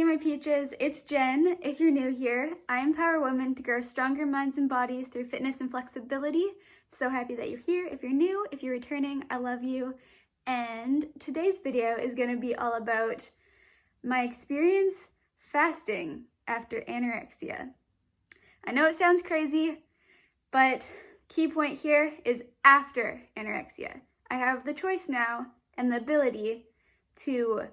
my peaches, it's Jen. If you're new here, I empower women to grow stronger minds and bodies through fitness and flexibility. I'm so happy that you're here. If you're new, if you're returning, I love you. And today's video is going to be all about my experience fasting after anorexia. I know it sounds crazy, but key point here is after anorexia. I have the choice now and the ability to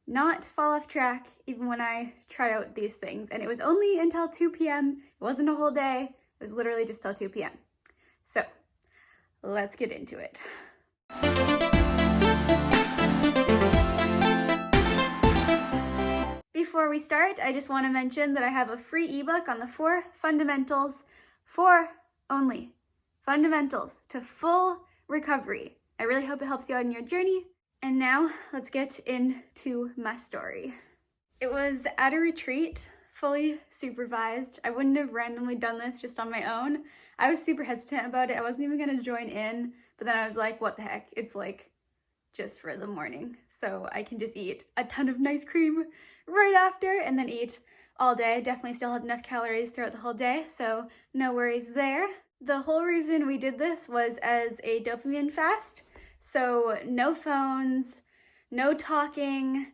not fall off track even when I try out these things. And it was only until 2 p.m. It wasn't a whole day. It was literally just till 2 p.m. So let's get into it. Before we start, I just want to mention that I have a free ebook on the 4 fundamentals, 4 only fundamentals to full recovery. I really hope it helps you out in your journey. And now let's get into my story. It was at a retreat, fully supervised. I wouldn't have randomly done this just on my own. I was super hesitant about it. I wasn't even gonna join in, but then I was like, what the heck? It's like just for the morning. So I can just eat a ton of nice cream right after and then eat all day. Definitely still had enough calories throughout the whole day, so no worries there. The whole reason we did this was as a dopamine fast. So no phones, no talking,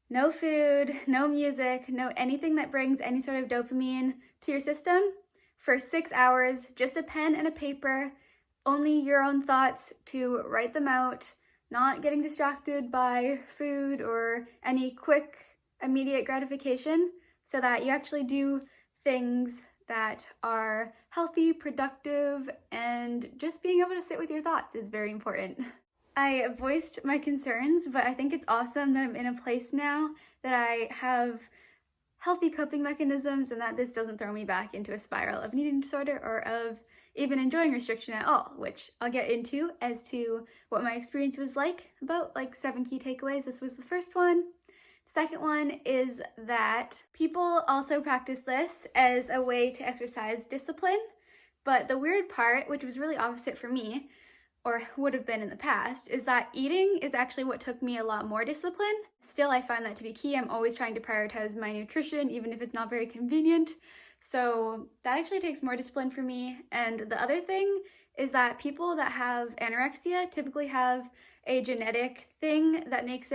no food, no music, no anything that brings any sort of dopamine to your system for 6 hours, just a pen and a paper, only your own thoughts to write them out, not getting distracted by food or any quick, immediate gratification, so that you actually do things that are healthy, productive, and just being able to sit with your thoughts is very important. I voiced my concerns, but I think it's awesome that I'm in a place now that I have healthy coping mechanisms and that this doesn't throw me back into a spiral of an eating disorder or of even enjoying restriction at all, which I'll get into as to what my experience was like. About 7 key takeaways. This was the first one. The second one is that people also practice this as a way to exercise discipline, but the weird part, which was really opposite for me, or would have been in the past, is that eating is actually what took me a lot more discipline. Still, I find that to be key. I'm always trying to prioritize my nutrition, even if it's not very convenient. So that actually takes more discipline for me. And the other thing is that people that have anorexia typically have a genetic thing that makes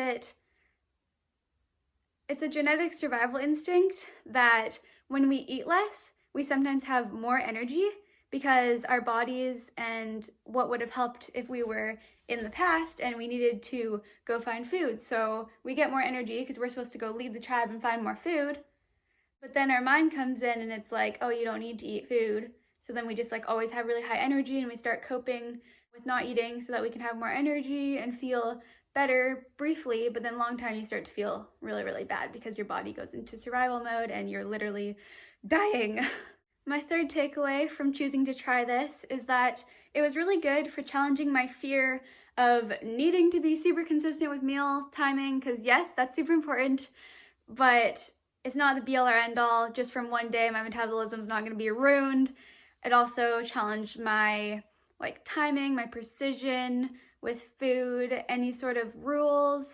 it's a genetic survival instinct that when we eat less, we sometimes have more energy, because our bodies and what would have helped if we were in the past and we needed to go find food. So we get more energy because we're supposed to go lead the tribe and find more food. But then our mind comes in and it's like, oh, you don't need to eat food. So then we just always have really high energy and we start coping with not eating so that we can have more energy and feel better briefly. But then long term you start to feel really, really bad because your body goes into survival mode and you're literally dying. My third takeaway from choosing to try this is that it was really good for challenging my fear of needing to be super consistent with meal timing, because yes, that's super important, but it's not the be all or end all. Just from one day, my metabolism is not going to be ruined. It also challenged my timing, my precision with food, any sort of rules,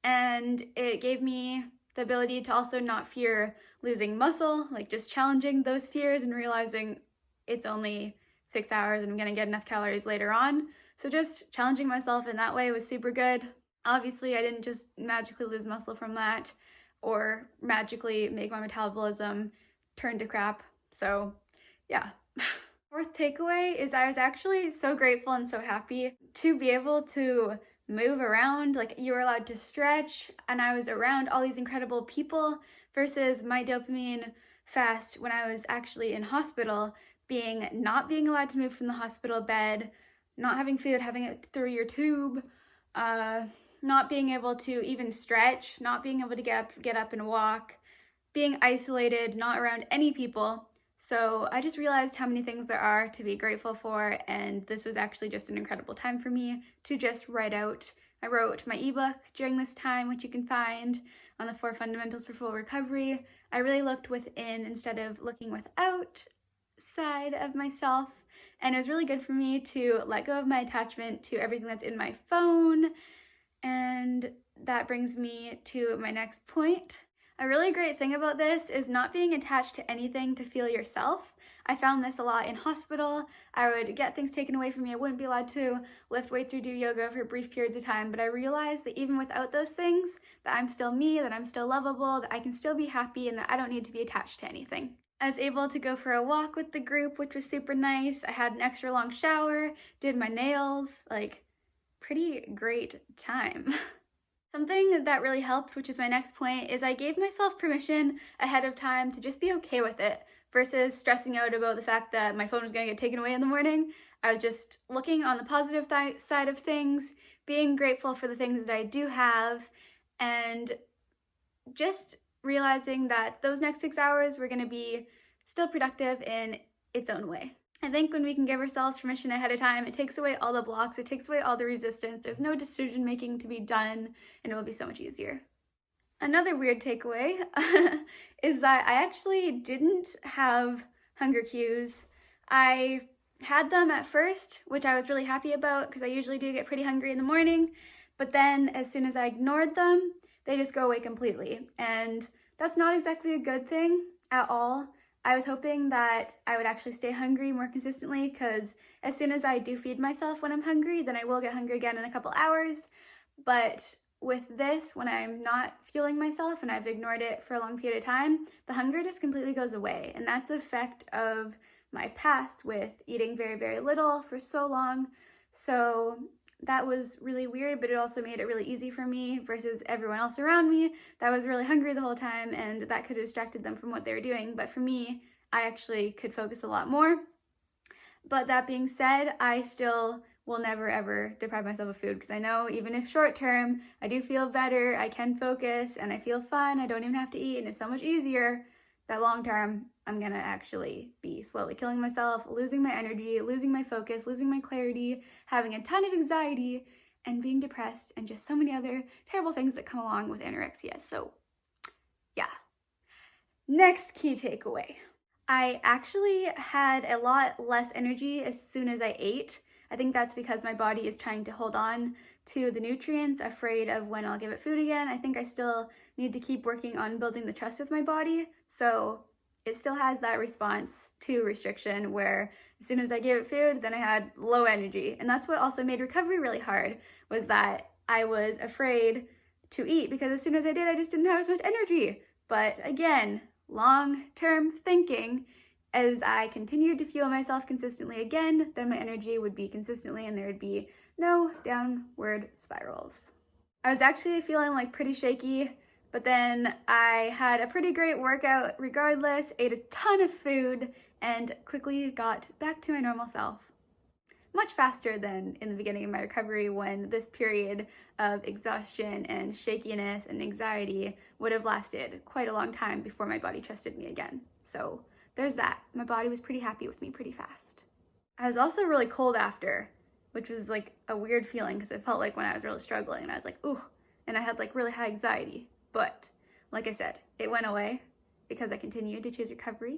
and it gave me the ability to also not fear losing muscle, just challenging those fears and realizing it's only 6 hours and I'm gonna get enough calories later on. So just challenging myself in that way was super good. Obviously, I didn't just magically lose muscle from that or magically make my metabolism turn to crap. So yeah. Fourth takeaway is I was actually so grateful and so happy to be able to move around. You were allowed to stretch, and I was around all these incredible people versus my dopamine fast when I was actually in hospital, not being allowed to move from the hospital bed, not having food, having it through your tube, not being able to even stretch, not being able to get up and walk, being isolated, not around any people. So I just realized how many things there are to be grateful for, and this was actually just an incredible time for me to just write out. I wrote my ebook during this time, which you can find on the 4 fundamentals for full recovery. I really looked within instead of looking without side of myself, and it was really good for me to let go of my attachment to everything that's in my phone. And that brings me to my next point. A really great thing about this is not being attached to anything to feel yourself. I found this a lot in hospital. I would get things taken away from me. I wouldn't be allowed to lift weights or do yoga for brief periods of time, but I realized that even without those things, that I'm still me, that I'm still lovable, that I can still be happy, and that I don't need to be attached to anything. I was able to go for a walk with the group, which was super nice. I had an extra long shower, did my nails, like, pretty great time. Something that really helped, which is my next point, is I gave myself permission ahead of time to just be okay with it versus stressing out about the fact that my phone was going to get taken away in the morning. I was just looking on the positive side of things, being grateful for the things that I do have, and just realizing that those next 6 hours were going to be still productive in its own way. I think when we can give ourselves permission ahead of time, it takes away all the blocks, it takes away all the resistance, there's no decision making to be done, and it will be so much easier. Another weird takeaway is that I actually didn't have hunger cues. I had them at first, which I was really happy about because I usually do get pretty hungry in the morning, but then as soon as I ignored them, they just go away completely, and that's not exactly a good thing at all. I was hoping that I would actually stay hungry more consistently because as soon as I do feed myself when I'm hungry, then I will get hungry again in a couple hours. But with this, when I'm not fueling myself and I've ignored it for a long period of time, the hunger just completely goes away. And that's an effect of my past with eating very, very little for so long. So that was really weird, but it also made it really easy for me versus everyone else around me that was really hungry the whole time, and that could have distracted them from what they were doing. But for me, I actually could focus a lot more. But that being said, I still will never ever deprive myself of food because I know even if short term I do feel better, I can focus and I feel fine, I don't even have to eat and it's so much easier, that long term I'm gonna actually be slowly killing myself, losing my energy, losing my focus, losing my clarity, having a ton of anxiety, and being depressed, and just so many other terrible things that come along with anorexia. So yeah. Next key takeaway. I actually had a lot less energy as soon as I ate. I think that's because my body is trying to hold on to the nutrients, afraid of when I'll give it food again. I think I still need to keep working on building the trust with my body. So it still has that response to restriction where as soon as I gave it food, then I had low energy. And that's what also made recovery really hard, was that I was afraid to eat because as soon as I did, I just didn't have as much energy. But again, long-term thinking, as I continued to fuel myself consistently again, then my energy would be consistently and there would be no downward spirals. I was actually feeling like pretty shaky, but then I had a pretty great workout regardless, ate a ton of food, and quickly got back to my normal self. Much faster than in the beginning of my recovery when this period of exhaustion and shakiness and anxiety would have lasted quite a long time before my body trusted me again. So there's that. My body was pretty happy with me pretty fast. I was also really cold after, which was like a weird feeling because it felt like when I was really struggling and I was like, ooh, and I had like really high anxiety. But like I said, it went away because I continued to choose recovery,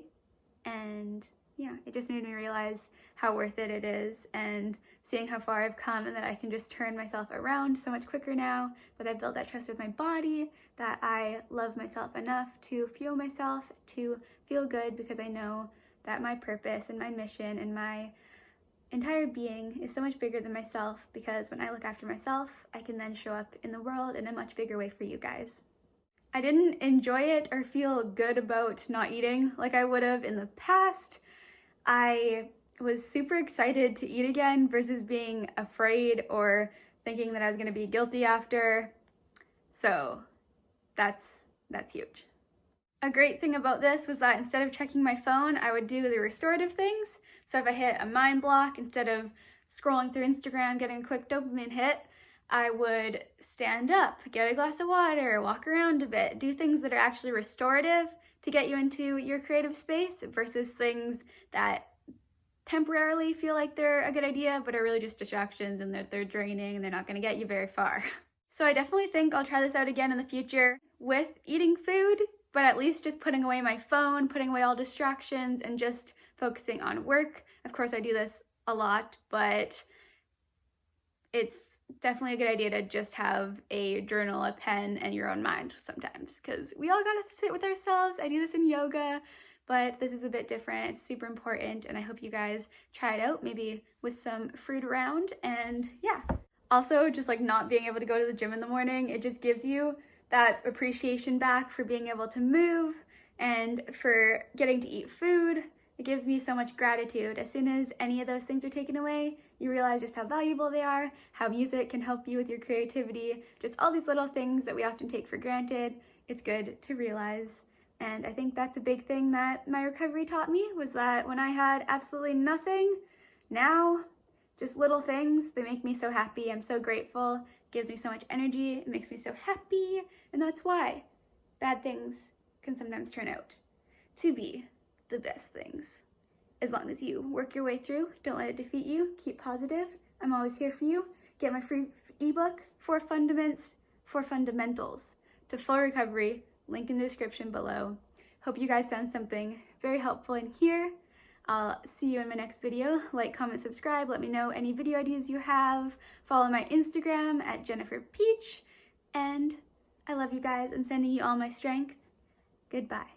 and yeah, it just made me realize how worth it is, and seeing how far I've come and that I can just turn myself around so much quicker now, that I've built that trust with my body, that I love myself enough to fuel myself, to feel good, because I know that my purpose and my mission and my entire being is so much bigger than myself, because when I look after myself, I can then show up in the world in a much bigger way for you guys. I didn't enjoy it or feel good about not eating like I would have in the past. I was super excited to eat again versus being afraid or thinking that I was going to be guilty after. So that's huge. A great thing about this was that instead of checking my phone, I would do the restorative things. So if I hit a mind block, instead of scrolling through Instagram, getting a quick dopamine hit, I would stand up, get a glass of water, walk around a bit, do things that are actually restorative to get you into your creative space versus things that temporarily feel like they're a good idea but are really just distractions and that they're draining and they're not going to get you very far. So I definitely think I'll try this out again in the future with eating food, but at least just putting away my phone, putting away all distractions, and just focusing on work. Of course, I do this a lot, but it's definitely a good idea to just have a journal, a pen, and your own mind sometimes, because we all gotta sit with ourselves. I do this in yoga, but this is a bit different. It's super important, and I hope you guys try it out, maybe with some fruit around. And yeah, also just like not being able to go to the gym in the morning, it just gives you that appreciation back for being able to move and for getting to eat food. It gives me so much gratitude. As soon as any of those things are taken away, you realize just how valuable they are, how music can help you with your creativity, just all these little things that we often take for granted. It's good to realize. And I think that's a big thing that my recovery taught me, was that when I had absolutely nothing, now just little things, they make me so happy. I'm so grateful. It gives me so much energy. It makes me so happy. And that's why bad things can sometimes turn out to be the best things. As long as you work your way through, don't let it defeat you, keep positive. I'm always here for you. Get my free ebook, 4 Fundamentals to Full Recovery, link in the description below. Hope you guys found something very helpful in here. I'll see you in my next video. Like, comment, subscribe. Let me know any video ideas you have. Follow my Instagram at Jenniferyogayt. And I love you guys. I'm sending you all my strength. Goodbye.